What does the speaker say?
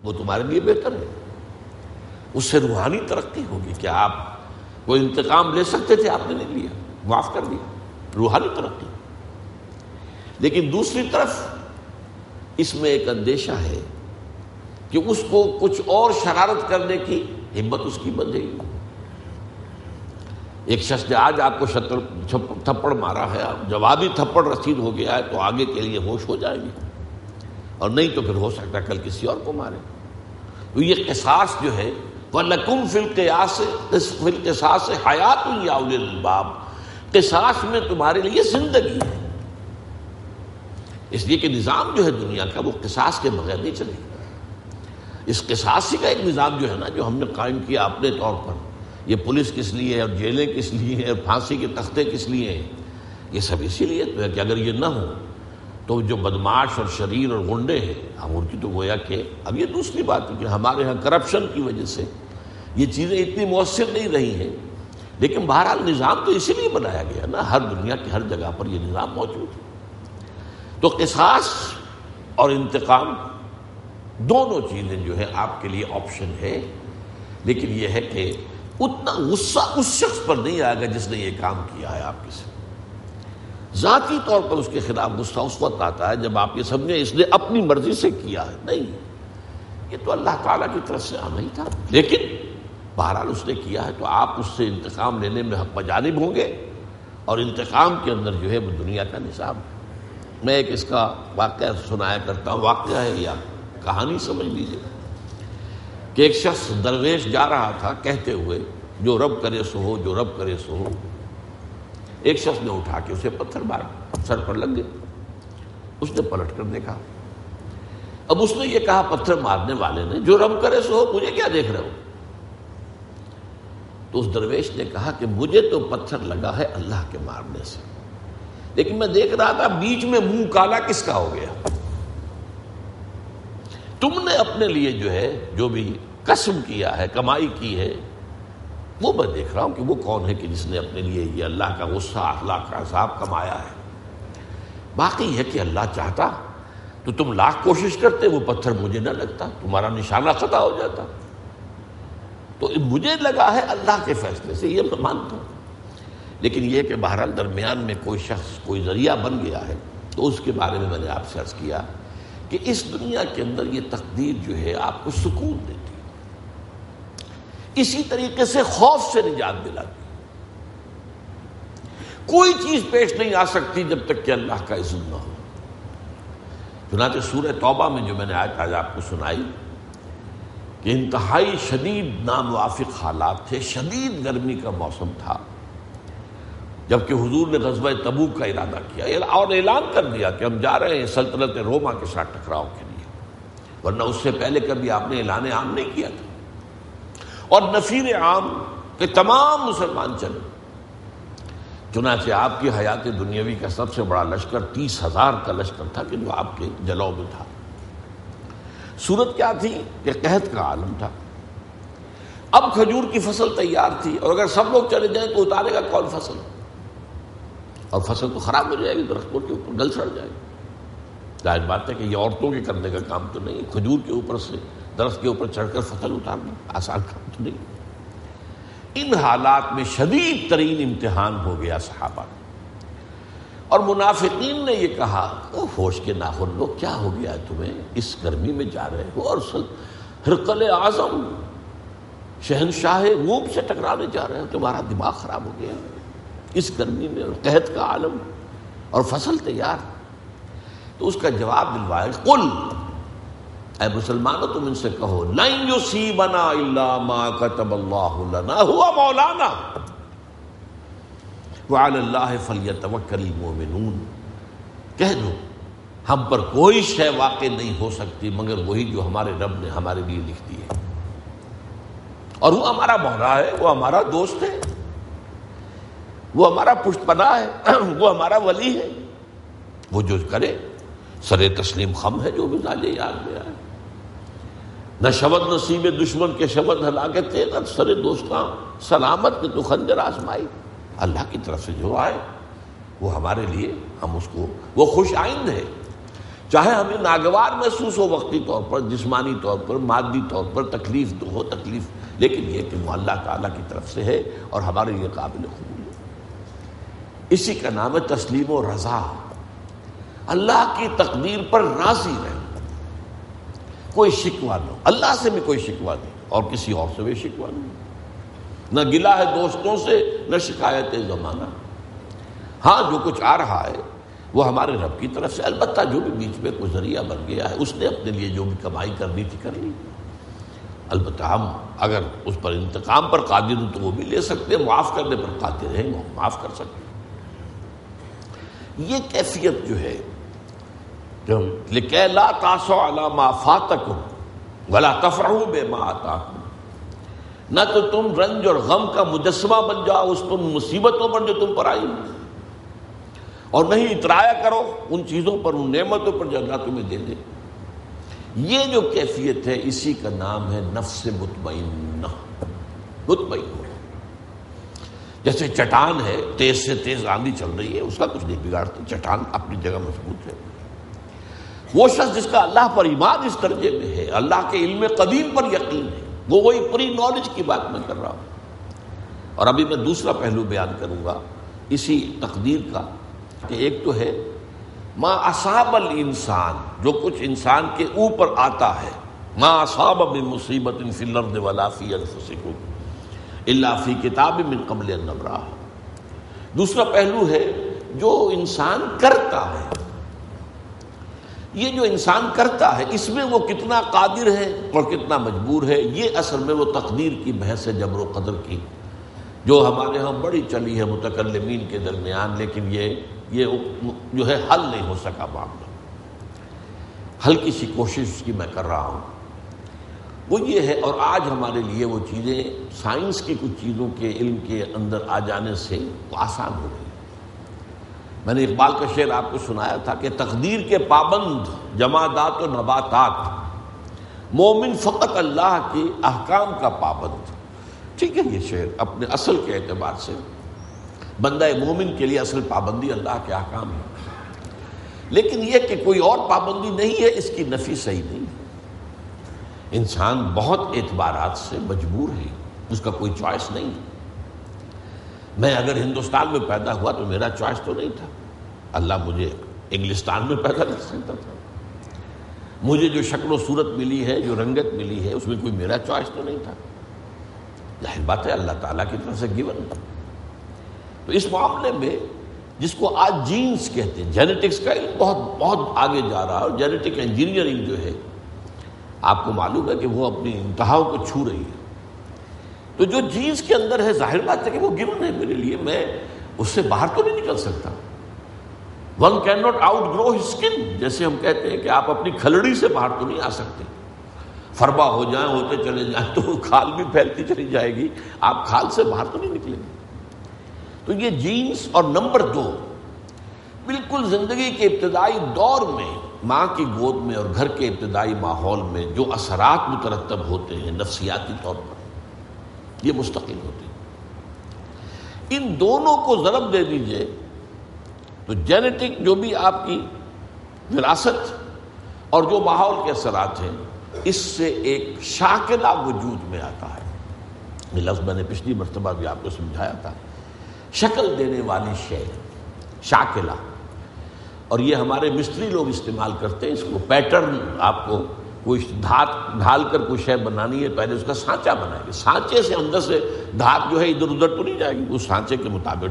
وہ تمہارے لیے بہتر ہے، اس سے روحانی ترقی ہوگی۔ کہ آپ کوئی انتقام لے سکتے تھے، آپ نے نہیں لیا، معاف کر دیا، روحانی ترقی۔ لیکن دوسری طرف اس میں ایک اندیشہ ہے کہ اس کو کچھ اور شرارت کرنے کی ہمت اس کی بندھے گی۔ ایک شخص نے آج آپ کو تھپڑ مارا ہے، جوابی تھپڑ رسید ہو گیا ہے، تو آگے کے لیے ہوش ہو جائے گی، اور نہیں تو پھر ہو سکتا ہے کل کسی اور کو مارے۔ تو یہ قصاص جو ہے، وَلَكُمْ فِي الْقِصَاصِ حَيَاتٌ يَا أُولِي الْأَلْبَابِ، قصاص میں تمہارے لیے زندگی ہے۔ اس لیے کہ نظام جو ہے دنیا کا، وہ قصاص کے بغیر نہیں چلے گا۔ اس قصاصی کا ایک نظام جو ہے نا، جو ہم نے قائم کیا اپنے طور پر، یہ پولیس کس لیے ہے اور جیلیں کس لیے ہیں اور پھانسی کے تختے کس لیے ہیں، یہ سب اسی لیے تو ہے کہ اگر یہ نہ ہو تو جو بدماش اور شریر اور غنڈے ہیں، ہم ان کی تو گویا کہ اب یہ دوسری بات ہے کہ ہمارے ہاں کرپشن کی وجہ سے یہ چیزیں اتنی مؤثر نہیں رہی ہیں، لیکن بہرحال نظام تو اسی لیے بنایا گیا نا، ہر دنیا کی ہر جگہ پر یہ نظام موجود ہے۔ تو قصاص اور انتقام دونوں چیزیں جو ہے آپ کے لیے آپشن ہے، لیکن یہ ہے کہ اتنا غصہ اس شخص پر نہیں آئے گا جس نے یہ کام کیا ہے آپ کے سے۔ ذاتی طور پر اس کے خلاف غصہ اس وقت آتا ہے جب آپ یہ سمجھیں اس نے اپنی مرضی سے کیا ہے، نہیں، یہ تو اللہ تعالیٰ کی طرف سے آنا ہی تھا، لیکن بہرحال اس نے کیا ہے تو آپ اس سے انتقام لینے میں حق بجانب ہوں گے، اور انتقام کے اندر جو ہے وہ دنیا کا نظام ہے۔ میں ایک اس کا واقعہ سنایا کرتا ہوں، واقعہ ہے یا کہانی سمجھ لیجیے، کہ ایک شخص درویش جا رہا تھا کہتے ہوئے جو رب کرے سو ہو، جو رب کرے سو ہو۔ ایک شخص نے اٹھا کے اسے پتھر مار سر پر لگ گئے، اس نے پلٹ کر دیکھا، اب اس نے یہ کہا پتھر مارنے والے نے، جو رب کرے سو ہو، مجھے کیا دیکھ رہے ہو؟ تو اس درویش نے کہا کہ مجھے تو پتھر لگا ہے اللہ کے مارنے سے، لیکن میں دیکھ رہا تھا بیچ میں منہ کالا کس کا ہو گیا؟ تم نے اپنے لیے جو ہے جو بھی قسم کیا ہے، کمائی کی ہے، وہ میں دیکھ رہا ہوں کہ وہ کون ہے کہ جس نے اپنے لیے یہ اللہ کا غصہ، اللہ کا عذاب کمایا ہے۔ باقی ہے کہ اللہ چاہتا تو تم لاکھ کوشش کرتے، وہ پتھر مجھے نہ لگتا، تمہارا نشانہ خطا ہو جاتا، تو مجھے لگا ہے اللہ کے فیصلے سے، یہ میں مانتا ہوں۔ لیکن یہ کہ بہرحال درمیان میں کوئی شخص کوئی ذریعہ بن گیا ہے، تو اس کے بارے میں نے آپ سے عرض کیا کہ اس دنیا کے اندر یہ تقدیر جو ہے آپ کو سکون دیتی ہے، اسی طریقے سے خوف سے نجات دلاتی ہے۔ کوئی چیز پیش نہیں آ سکتی جب تک کہ اللہ کا اذن نہ ہو۔ چنانچہ سورہ توبہ میں جو میں نے آج آپ کو سنائی کہ انتہائی شدید ناموافق حالات تھے، شدید گرمی کا موسم تھا، جبکہ حضور نے غزوہ تبوک کا ارادہ کیا اور اعلان کر دیا کہ ہم جا رہے ہیں سلطنت روما کے ساتھ ٹکراؤ کے لیے، ورنہ اس سے پہلے کبھی آپ نے اعلان عام نہیں کیا تھا، اور نفیر عام کہ تمام مسلمان چلے۔ چنانچہ آپ کی حیات دنیاوی کا سب سے بڑا لشکر 30,000 کا لشکر تھا کہ جو آپ کے جلو میں تھا۔ صورت کیا تھی کہ قحط کا عالم تھا، اب کھجور کی فصل تیار تھی، اور اگر سب لوگ چلے جائیں تو اتارے گا کون فصل، اور فصل تو خراب ہو جائے گی، درختوں کے اوپر گل سڑ جائے گی۔ ظاہر بات ہے کہ یہ عورتوں کے کرنے کا کام تو نہیں، کھجور کے اوپر سے درخت کے اوپر چڑھ کر فصل اتارنا آسان کام تو نہیں۔ ان حالات میں شدید ترین امتحان ہو گیا صحابہ، اور منافقین نے یہ کہا ہوش کے ناخن لوگ، کیا ہو گیا ہے تمہیں، اس گرمی میں جا رہے ہو، اور ہرقل اعظم شہنشاہ روم سے ٹکرانے جا رہے ہو، تمہارا دماغ خراب ہو گیا اس گرمی میں، اور قحط کا عالم اور فصل تیار۔ تو اس کا جواب دلوایا، قل، اے مسلمانوں تم ان سے کہو، لن یصیبنا الا ما کتب اللہ لنا هو مولانا وعلی اللہ فلیتوکل المؤمنون، کہہ دو ہم پر کوئی شے واقع نہیں ہو سکتی مگر وہی جو ہمارے رب نے ہمارے لیے لکھ دی ہے، اور وہ ہمارا مولا ہے، وہ ہمارا دوست ہے، وہ ہمارا پشت پناہ ہے، وہ ہمارا ولی ہے، وہ جو کرے سر تسلیم خم ہے، جو بھی ظالے یاد میں آئے، نہ شبد نصیب دشمن کے شبد ہلاکت تھے، نہ سر دوستاں سلامت کے تو خنجر آزمائی، اللہ کی طرف سے جو آئے وہ ہمارے لیے، ہم اس کو، وہ خوش آئند ہے۔ چاہے ہمیں ناگوار محسوس ہو وقتی طور پر، جسمانی طور پر، مادی طور پر تکلیف ہو تکلیف، لیکن یہ کہ وہ اللہ تعالیٰ کی طرف سے ہے اور ہمارے لیے قابل قبول ہے۔ اسی کا نام ہے تسلیم و رضا، اللہ کی تقدیر پر راضی رہنا، کوئی شکوہ نہ، اللہ سے بھی کوئی شکوہ نہیں اور کسی اور سے بھی شکوہ نہیں، نہ گلہ ہے دوستوں سے نہ شکایت زمانہ۔ ہاں جو کچھ آ رہا ہے وہ ہمارے رب کی طرف سے، البتہ جو بھی بیچ میں کوئی ذریعہ بن گیا ہے اس نے اپنے لیے جو بھی کمائی کرنی تھی کر لی، البتہ ہم اگر اس پر انتقام پر قادر ہوں تو وہ بھی لے سکتے ہیں، معاف کرنے پر قادر ہیں وہ معاف کر سکتے ہیں۔ یہ کیفیت جو ہے لِكَيْ لَا تَعْصَوْا عَلَىٰ مَا فَاتَكُمْ وَلَا تَفْرَحُوا بِمَا آتَاكُمْ، نہ تو تم رنج اور غم کا مجسمہ بن جاؤ اس پر مصیبتوں پر جو تم پر آئی، اور نہیں اترایا کرو ان چیزوں پر، ان نعمتوں پر جو اللہ تمہیں دے دے۔ یہ جو کیفیت ہے اسی کا نام ہے نفس مطمئنہ، مطمئن ہو۔ جیسے چٹان ہے، تیز سے تیز آندھی چل رہی ہے، اس کا کچھ نہیں بگاڑتی، چٹان اپنی جگہ مضبوط ہے۔ وہ شخص جس کا اللہ پر ایمان اس درجے میں ہے، اللہ کے علم قدیم پر یقین ہے، وہ وہی پوری نالج کی بات میں کر رہا ہوں۔ اور ابھی میں دوسرا پہلو بیان کروں گا اسی تقدیر کا، کہ ایک تو ہے ما اصاب الانسان، جو کچھ انسان کے اوپر آتا ہے، ما اصاب من مصیبت فی الارض ولا فی انفسکم الا فی کتاب من قبل ان نبرأہ۔ دوسرا پہلو ہے جو انسان کرتا ہے، یہ جو انسان کرتا ہے اس میں وہ کتنا قادر ہے اور کتنا مجبور ہے، یہ اصل میں وہ تقدیر کی بحث ہے، جبر و قدر کی، جو ہمارے ہاں بڑی چلی ہے متکلمین کے درمیان، لیکن یہ جو ہے حل نہیں ہو سکا معاملہ۔ ہلکی سی کوشش اس کی میں کر رہا ہوں، وہ یہ ہے، اور آج ہمارے لیے وہ چیزیں سائنس کی کچھ چیزوں کے علم کے اندر آ جانے سے وہ آسان ہو گئی۔ میں نے اقبال کا شعر آپ کو سنایا تھا کہ تقدیر کے پابند جمادات و نباتات، مومن فقط اللہ کے احکام کا پابند۔ ٹھیک ہے، یہ شعر اپنے اصل کے اعتبار سے بندہ مومن کے لیے اصل پابندی اللہ کے احکام ہے، لیکن یہ کہ کوئی اور پابندی نہیں ہے، اس کی نفی صحیح نہیں ہے۔ انسان بہت اعتبارات سے مجبور ہے، اس کا کوئی چوائس نہیں ہے۔ میں اگر ہندوستان میں پیدا ہوا تو میرا چوائس تو نہیں تھا، اللہ مجھے انگلستان میں پیدا کر سکتا تھا۔ مجھے جو شکل و صورت ملی ہے، جو رنگت ملی ہے، اس میں کوئی میرا چوائس تو نہیں تھا، ظاہر بات ہے اللہ تعالیٰ کی طرف سے گیون۔ تو اس معاملے میں جس کو آج جینز کہتے ہیں، جینیٹکس کا علم بہت بہت آگے جا رہا ہے، اور جینیٹک انجینئرنگ جو ہے آپ کو معلوم ہے کہ وہ اپنی انتہاؤں کو چھو رہی ہے۔ تو جو جینز کے اندر ہے، ظاہر بات ہے کہ وہ گیون ہے میرے لیے، میں اس سے باہر تو نہیں نکل سکتا۔ One can not outgrow his skin, جیسے ہم کہتے ہیں کہ آپ اپنی کھلڑی سے باہر تو نہیں آ سکتے۔ فربا ہو جائیں، ہوتے چلے جائیں تو کھال بھی پھیلتی چلی جائے گی، آپ کھال سے باہر تو نہیں نکلیں گے۔ تو یہ جینز، اور نمبر 2، بالکل زندگی کے ابتدائی دور میں ماں کی گود میں اور گھر کے ابتدائی ماحول میں جو اثرات مترتب ہوتے ہیں نفسیاتی طور پر، یہ مستقل ہوتے ہیں۔ ان دونوں کو ضرب دے دیجئے تو جینیٹک جو بھی آپ کی وراثت اور جو ماحول کے اثرات ہیں، اس سے ایک شاکلہ وجود میں آتا ہے۔ یہ لفظ میں نے پچھلی مرتبہ بھی آپ کو سمجھایا تھا، شکل دینے والی شے، شاکلہ، اور یہ ہمارے مستری لوگ استعمال کرتے ہیں اس کو۔ پیٹرن، آپ کو کوئی دھات ڈھال کر کوئی شے بنانی ہے، پہلے اس کا سانچہ بنائیں گے، سانچے سے اندر سے دھات جو ہے ادھر ادھر تو نہیں جائے گی، اس سانچے کے مطابق